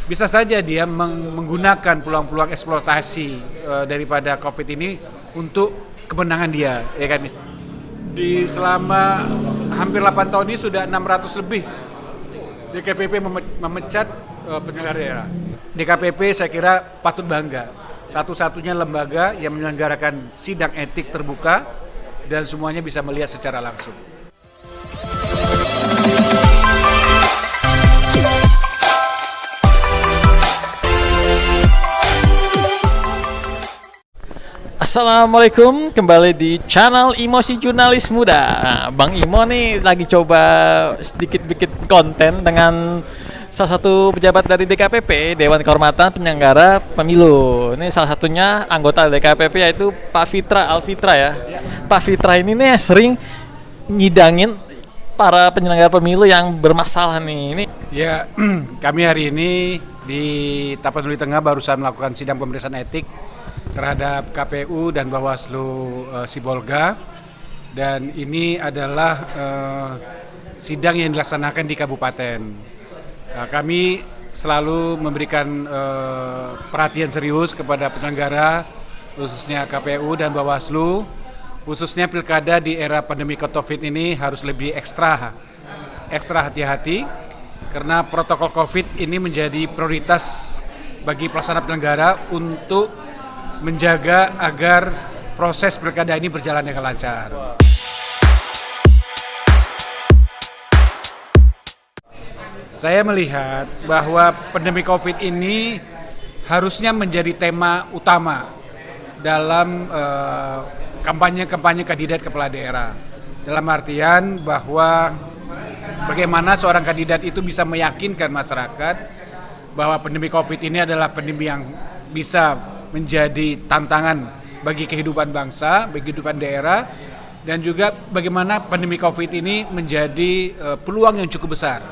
Bisa saja dia menggunakan peluang-peluang eksploitasi daripada COVID ini untuk kemenangan dia, ya kan? Di selama hampir 8 tahun ini sudah 600 lebih DKPP memecat penyelenggara daerah. DKPP saya kira patut bangga, satu-satunya lembaga yang menyelenggarakan sidang etik terbuka dan semuanya bisa melihat secara langsung. Assalamualaikum, kembali di channel Emosi Jurnalis Muda. Nah, Bang Imo nih lagi coba sedikit bikin konten dengan salah satu pejabat dari DKPP, Dewan Kehormatan Penyelenggara Pemilu. Ini salah satunya anggota DKPP yaitu Pak Fitra Alfitra ya. Pak Fitra ini nih sering nyidangin para penyelenggara pemilu yang bermasalah nih. Ini ya, kami hari ini di Tapanuli Tengah barusan melakukan sidang pemeriksaan etik terhadap KPU dan Bawaslu Sibolga, dan ini adalah sidang yang dilaksanakan di kabupaten. Kami selalu memberikan perhatian serius kepada penyelenggara, khususnya KPU dan Bawaslu, khususnya pilkada di era pandemi COVID ini harus lebih ekstra hati-hati karena protokol COVID ini menjadi prioritas bagi pelaksana penyelenggara untuk menjaga agar proses pilkada ini berjalan dengan lancar. Saya melihat bahwa pandemi COVID ini harusnya menjadi tema utama dalam kampanye kandidat kepala daerah. Dalam artian bahwa bagaimana seorang kandidat itu bisa meyakinkan masyarakat bahwa pandemi COVID ini adalah pandemi yang bisa menjadi tantangan bagi kehidupan bangsa, bagi kehidupan daerah, dan juga bagaimana pandemi COVID ini menjadi peluang yang cukup besar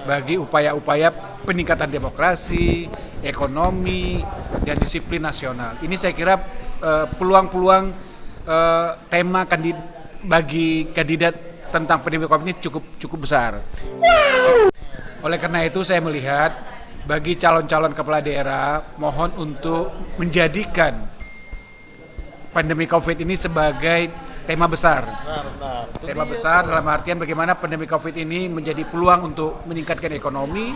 bagi upaya-upaya peningkatan demokrasi, ekonomi, dan disiplin nasional. Ini saya kira peluang-peluang tema bagi kandidat tentang pandemi COVID ini cukup besar. Oleh karena itu saya melihat bagi calon-calon kepala daerah, mohon untuk menjadikan pandemi COVID ini sebagai tema besar. Tema besar dalam artian bagaimana pandemi COVID ini menjadi peluang untuk meningkatkan ekonomi,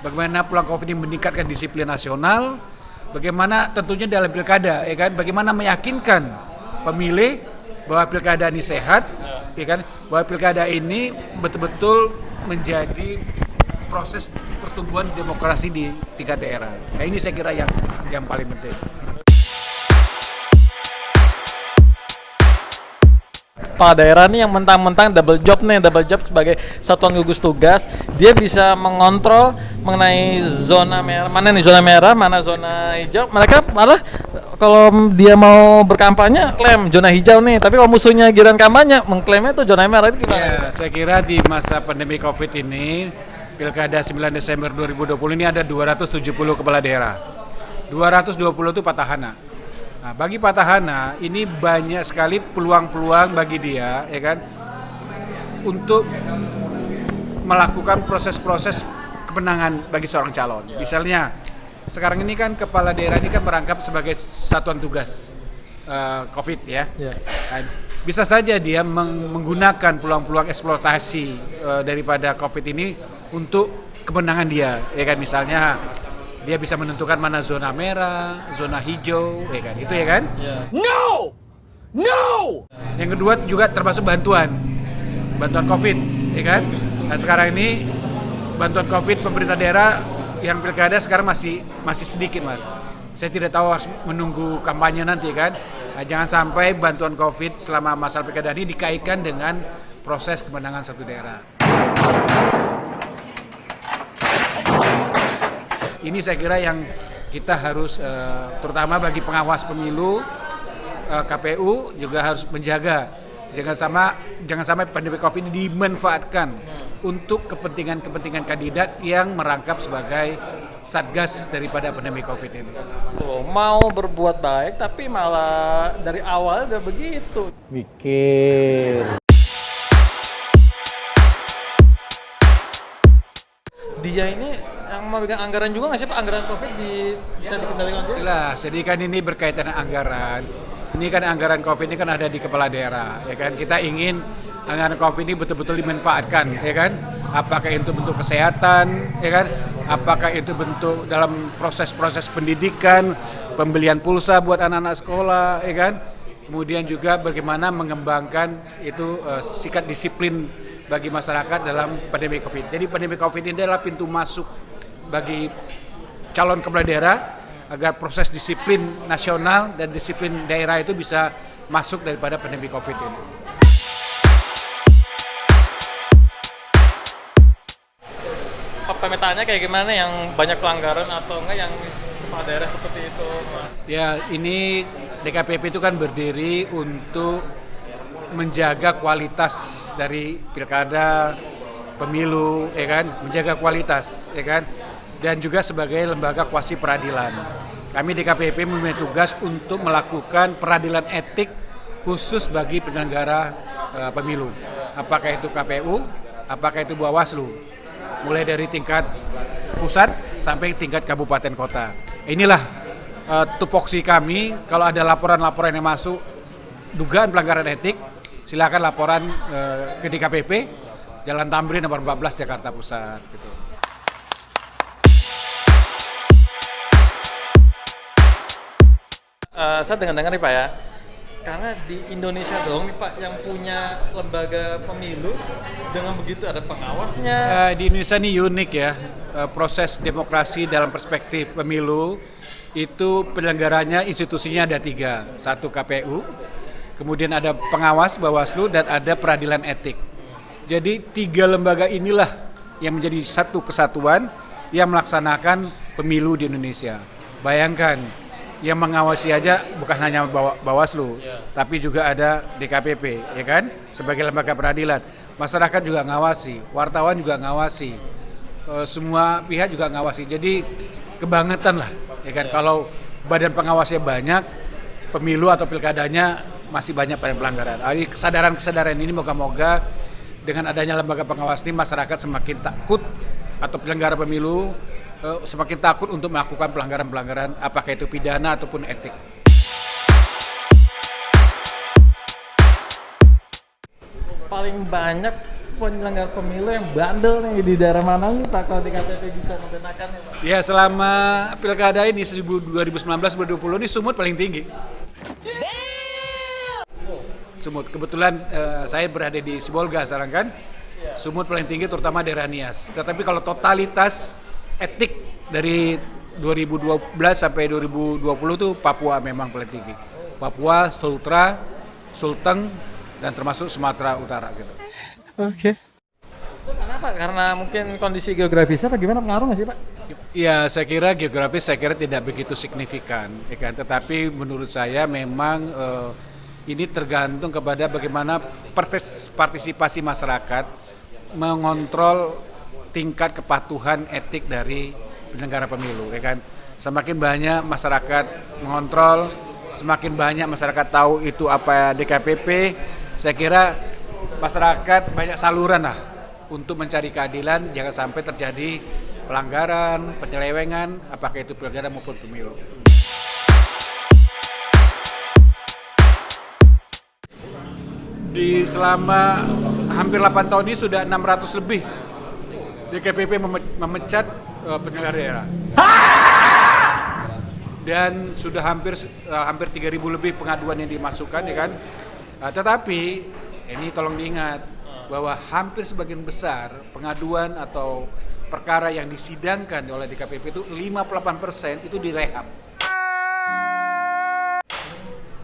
bagaimana peluang COVID ini meningkatkan disiplin nasional, bagaimana tentunya dalam pilkada, ya kan, bagaimana meyakinkan pemilih bahwa pilkada ini sehat, ya kan, bahwa pilkada ini betul-betul menjadi proses pertumbuhan demokrasi di tingkat daerah. Nah, ini saya kira yang paling penting. Kepala daerah nih yang mentang-mentang double job sebagai satuan gugus tugas, dia bisa mengontrol mengenai zona merah, mana zona hijau. Mereka malah kalau dia mau berkampanye klaim zona hijau nih, tapi kalau musuhnya giliran kampanye mengklaimnya itu zona merah. Itu gimana? Ya, saya kira di masa pandemi COVID ini Pilkada 9 Desember 2020 ini ada 270 kepala daerah. 220 itu petahana. Nah, bagi petahana ini banyak sekali peluang-peluang bagi dia, ya kan, untuk melakukan proses-proses kemenangan bagi seorang calon. Misalnya, sekarang ini kan kepala daerah ini kan merangkap sebagai satuan tugas COVID ya. Nah, bisa saja dia menggunakan peluang-peluang eksploitasi daripada COVID ini untuk kemenangan dia, ya kan, misalnya dia bisa menentukan mana zona merah, zona hijau, ya kan, itu ya kan? No. Yang kedua juga termasuk bantuan COVID, ya kan? Nah, sekarang ini bantuan COVID pemerintah daerah yang pilkada sekarang masih sedikit, Mas. Saya tidak tahu, harus menunggu kampanye nanti kan. Nah, jangan sampai bantuan COVID selama masa pilkada ini dikaitkan dengan proses kemenangan satu daerah. Ini saya kira yang kita harus, terutama bagi pengawas pemilu, KPU juga harus menjaga. Jangan sampai pandemi COVID ini dimanfaatkan untuk kepentingan kandidat yang merangkap sebagai satgas daripada pandemi COVID ini. Tuh, mau berbuat baik tapi malah dari awal udah begitu. Mikir. Dia ini yang memegang anggaran juga nggak sih Pak? Anggaran COVID bisa dikendalikan juga? Jelas, jadi kan ini berkaitan dengan anggaran. Ini kan anggaran COVID ini kan ada di kepala daerah, ya kan. Kita ingin anggaran COVID ini betul-betul dimanfaatkan, ya kan. Apakah itu bentuk kesehatan, ya kan. Apakah itu bentuk dalam proses-proses pendidikan, pembelian pulsa buat anak-anak sekolah, ya kan. Kemudian juga bagaimana mengembangkan itu sikap disiplin bagi masyarakat dalam pandemi COVID. Jadi pandemi COVID ini adalah pintu masuk bagi calon kepala daerah agar proses disiplin nasional dan disiplin daerah itu bisa masuk daripada pandemi COVID ini. Pemetaannya kayak gimana, yang banyak pelanggaran atau enggak yang kepala daerah seperti itu? Ya, ini DKPP itu kan berdiri untuk menjaga kualitas dari pilkada, pemilu, ya kan, menjaga kualitas, ya kan, dan juga sebagai lembaga kuasi peradilan. Kami DKPP memiliki tugas untuk melakukan peradilan etik khusus bagi penyelenggara pemilu. Apakah itu KPU, apakah itu Bawaslu, mulai dari tingkat pusat sampai tingkat kabupaten kota. Inilah tupoksi kami. Kalau ada laporan-laporan yang masuk dugaan pelanggaran etik, silakan laporan ke DKPP, Jalan Tamrin nomor 14 Jakarta Pusat. Gitu. Saya dengar nih Pak ya, karena di Indonesia doang nih Pak yang punya lembaga pemilu dengan begitu ada pengawasnya. Di Indonesia ini unik ya, proses demokrasi dalam perspektif pemilu itu penyelenggaranya institusinya ada 3, 1 KPU, kemudian ada pengawas Bawaslu dan ada peradilan etik. Jadi 3 lembaga inilah yang menjadi satu kesatuan yang melaksanakan pemilu di Indonesia. Bayangkan, yang mengawasi aja bukan hanya Bawaslu, tapi juga ada DKPP, ya kan, sebagai lembaga peradilan. Masyarakat juga ngawasi, wartawan juga ngawasi, semua pihak juga ngawasi. Jadi kebangetan lah, ya kan. Kalau badan pengawasnya banyak, pemilu atau pilkadanya masih banyak pelanggaran. Jadi kesadaran ini moga-moga dengan adanya lembaga pengawas ini masyarakat semakin takut atau penyelenggara pemilu semakin takut untuk melakukan pelanggaran-pelanggaran, apakah itu pidana ataupun etik. Paling banyak penyelenggara pemilu yang bandel nih di daerah mana nih Pak, kalau DKPP bisa membenakan ya Pak? Ya, selama pilkada ini 2019-2020 ini Sumut paling tinggi. Sumut, kebetulan saya berada di Sibolga sekarang kan. Sumut paling tinggi terutama daerah Nias. Tetapi kalau totalitas etik dari 2012 sampai 2020 tuh Papua memang paling tinggi. Papua, Sultra, Sulteng, dan termasuk Sumatera Utara gitu. Oke. Kenapa? Karena mungkin kondisi geografisnya apa gimana, pengaruh nggak sih Pak? Ya, saya kira geografis tidak begitu signifikan, ya kan? Tetapi menurut saya memang ini tergantung kepada bagaimana partisipasi masyarakat mengontrol tingkat kepatuhan etik dari penyelenggara pemilu, ya kan. Semakin banyak masyarakat mengontrol, semakin banyak masyarakat tahu itu apa DKPP, saya kira masyarakat banyak saluran lah untuk mencari keadilan, jangan sampai terjadi pelanggaran, penyelewengan, apakah itu pilkada maupun pemilu. Di selama hampir 8 tahun ini sudah 600 lebih DKPP memecat penyelenggara daerah. Dan sudah hampir 3.000 lebih pengaduan yang dimasukkan, ya kan. Tetapi ini tolong diingat bahwa hampir sebagian besar pengaduan atau perkara yang disidangkan oleh DKPP itu 58% itu direhab.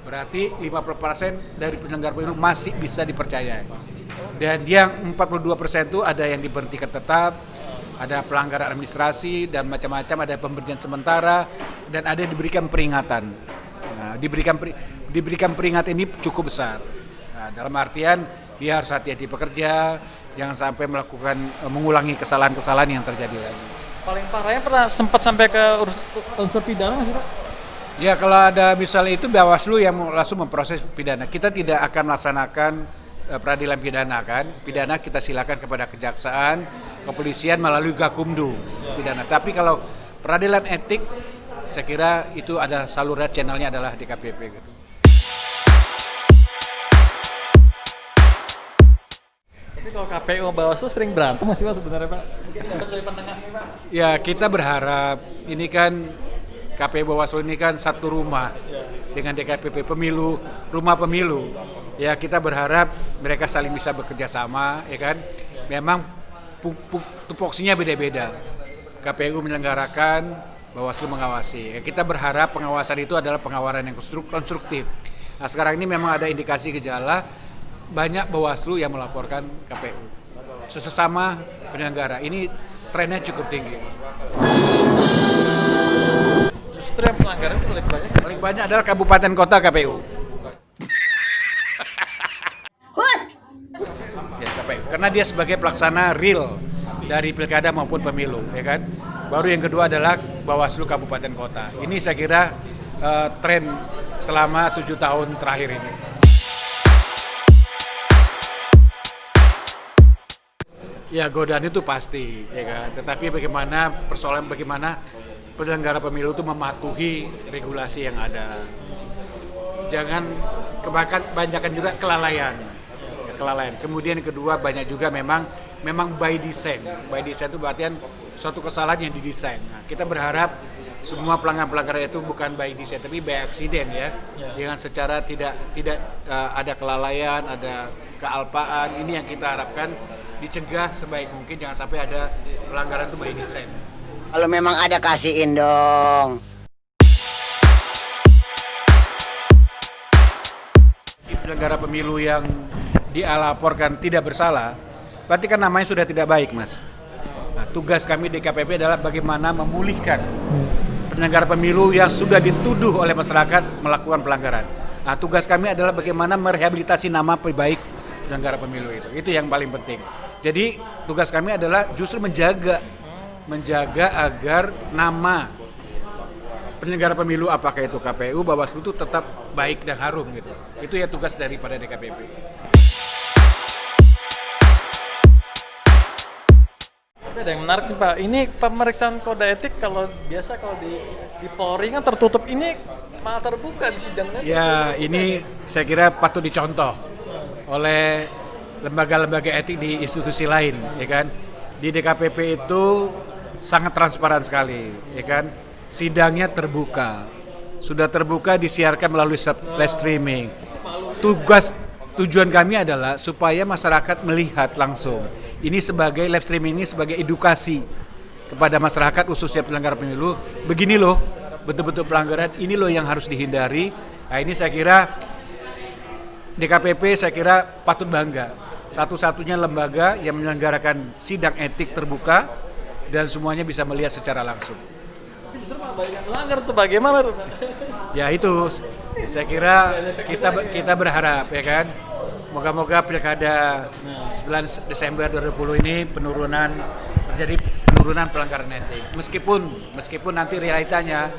Berarti 50% dari penyelenggara pemilu masih bisa dipercayai. Dan yang 42% itu ada yang diberhentikan tetap, ada pelanggaran administrasi dan macam-macam, ada pemberhentian sementara, dan ada yang diberikan peringatan. Nah, diberikan peringatan ini cukup besar. Nah, dalam artian dia harus hati-hati bekerja, jangan sampai mengulangi kesalahan-kesalahan yang terjadi lagi. Paling parahnya pernah sempat sampai ke unsur pidana nggak sih Pak? Ya, kalau ada misalnya itu Bawaslu yang langsung memproses pidana. Kita tidak akan melaksanakan peradilan pidana kan. Pidana kita silakan kepada kejaksaan kepolisian melalui Gakumdu pidana. Tapi kalau peradilan etik, saya kira itu ada saluran channelnya adalah DKPP. Gitu. Tapi kalau KPU Bawaslu sering berantem masih Pak sebenarnya Pak? Mungkin dari pandangan nih Pak. Ya kita berharap ini kan KPU Bawaslu ini kan satu rumah dengan DKPP pemilu, rumah pemilu. Ya kita berharap mereka saling bisa bekerja sama, ya kan. Memang tupoksinya beda-beda. KPU menyelenggarakan, Bawaslu mengawasi. Ya, kita berharap pengawasan itu adalah pengawasan yang konstruktif. Nah sekarang ini memang ada indikasi gejala banyak Bawaslu yang melaporkan KPU sesama penyelenggara. Ini trennya cukup tinggi. Justru yang pelanggaran itu Paling banyak adalah kabupaten kota KPU. Ya, KPU. Karena dia sebagai pelaksana real dari pilkada maupun pemilu, ya kan. Baru yang kedua adalah Bawaslu kabupaten kota. Ini saya kira tren selama 7 tahun terakhir ini. Ya godaan itu pasti, ya kan. Tetapi bagaimana penyelenggara pemilu itu mematuhi regulasi yang ada. Jangan kebanyakan juga kelalaian. Ya, kelalaian. Kemudian yang kedua banyak juga memang by design. By design itu berarti suatu kesalahan yang didesain. Nah, kita berharap semua pelanggaran itu bukan by design tapi by accident ya. Dengan secara tidak ada kelalaian, ada kealpaan. Ini yang kita harapkan dicegah sebaik mungkin, jangan sampai ada pelanggaran itu by design. Kalau memang ada kasihin dong. Penyelenggara pemilu yang dilaporkan tidak bersalah, berarti kan namanya sudah tidak baik, Mas. Nah, tugas kami DKPP adalah bagaimana memulihkan penyelenggara pemilu yang sudah dituduh oleh masyarakat melakukan pelanggaran. Nah, tugas kami adalah bagaimana merehabilitasi nama baik penyelenggara pemilu itu. Itu yang paling penting. Jadi tugas kami adalah justru menjaga agar nama penyelenggara pemilu apakah itu KPU, Bawaslu itu tetap baik dan harum gitu. Itu ya tugas daripada DKPP. Tapi ada yang menarik nih Pak, ini pemeriksaan kode etik kalau di Polri kan tertutup, ini malah terbuka di sidangnya. Ya ini saya kira patut dicontoh oleh lembaga-lembaga etik di institusi lain, ya kan. Di DKPP itu sangat transparan sekali, ya kan. Sidangnya terbuka, sudah terbuka disiarkan melalui live streaming. Tujuan kami adalah supaya masyarakat melihat langsung. Ini sebagai live streaming ini sebagai edukasi kepada masyarakat khususnya penyelenggara pemilu. Begini loh, betul-betul pelanggaran ini loh yang harus dihindari. Nah ini saya kira DKPP saya kira patut bangga. Satu-satunya lembaga yang menyelenggarakan sidang etik terbuka dan semuanya bisa melihat secara langsung. Justru malah banyak yang melanggar tuh, bagaimana tuh? Ya itu, saya kira kita berharap ya kan, moga-moga pilkada 9 Desember 2020 ini terjadi penurunan pelanggaran etik. Meskipun nanti realitanya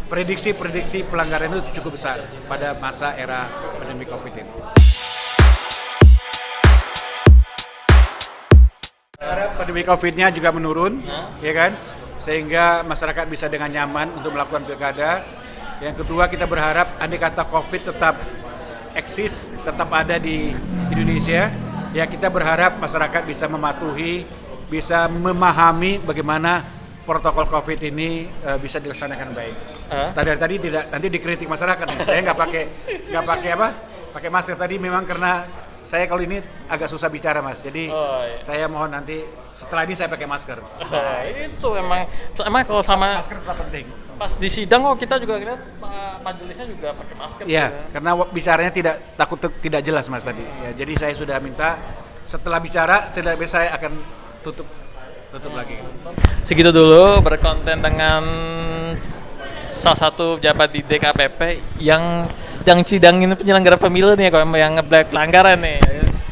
prediksi pelanggaran itu cukup besar pada masa era pandemi COVID ini. Pandemi COVID-nya juga menurun, ya kan, sehingga masyarakat bisa dengan nyaman untuk melakukan pilkada. Yang kedua kita berharap andai kata COVID tetap eksis, tetap ada di Indonesia, ya kita berharap masyarakat bisa mematuhi, bisa memahami bagaimana protokol COVID ini bisa dilaksanakan baik. Tadi tidak nanti dikritik masyarakat nih. Saya nggak pakai masker tadi memang karena saya kalau ini agak susah bicara Mas, jadi saya mohon nanti setelah ini saya pakai masker. Itu emang kalau sama Masker tetap penting. pas di sidang kok kita juga lihat Pak majelisnya juga pakai masker. Iya, juga. karena bicaranya tidak jelas Mas tadi. Ya, jadi saya sudah minta setelah bicara saya akan tutup lagi. Segitu dulu berkonten dengan salah satu pejabat di DKPP yang sidangin penyelenggara pemilu nih, kalau yang ngeblack pelanggaran nih.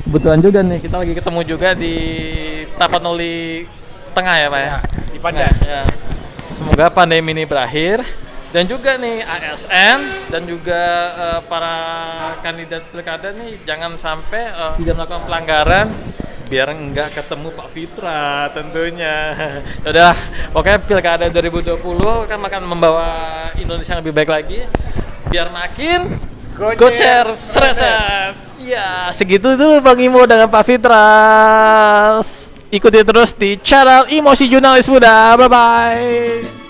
Kebetulan juga nih kita lagi ketemu juga di Tapanuli Tengah ya Pak ya. Di Pandan. Ya. Semoga pandemi ini berakhir dan juga nih ASN dan juga para kandidat pilkada nih jangan sampai tidak melakukan pelanggaran biar enggak ketemu Pak Fitra tentunya. Udah, pokoknya Pilkada 2020 kan akan membawa Indonesia yang lebih baik lagi biar makin gocer sreset. Ya, segitu dulu Bang Imo dengan Pak Fitra. Ikuti terus di channel Emosi Jurnalis Muda. Bye bye.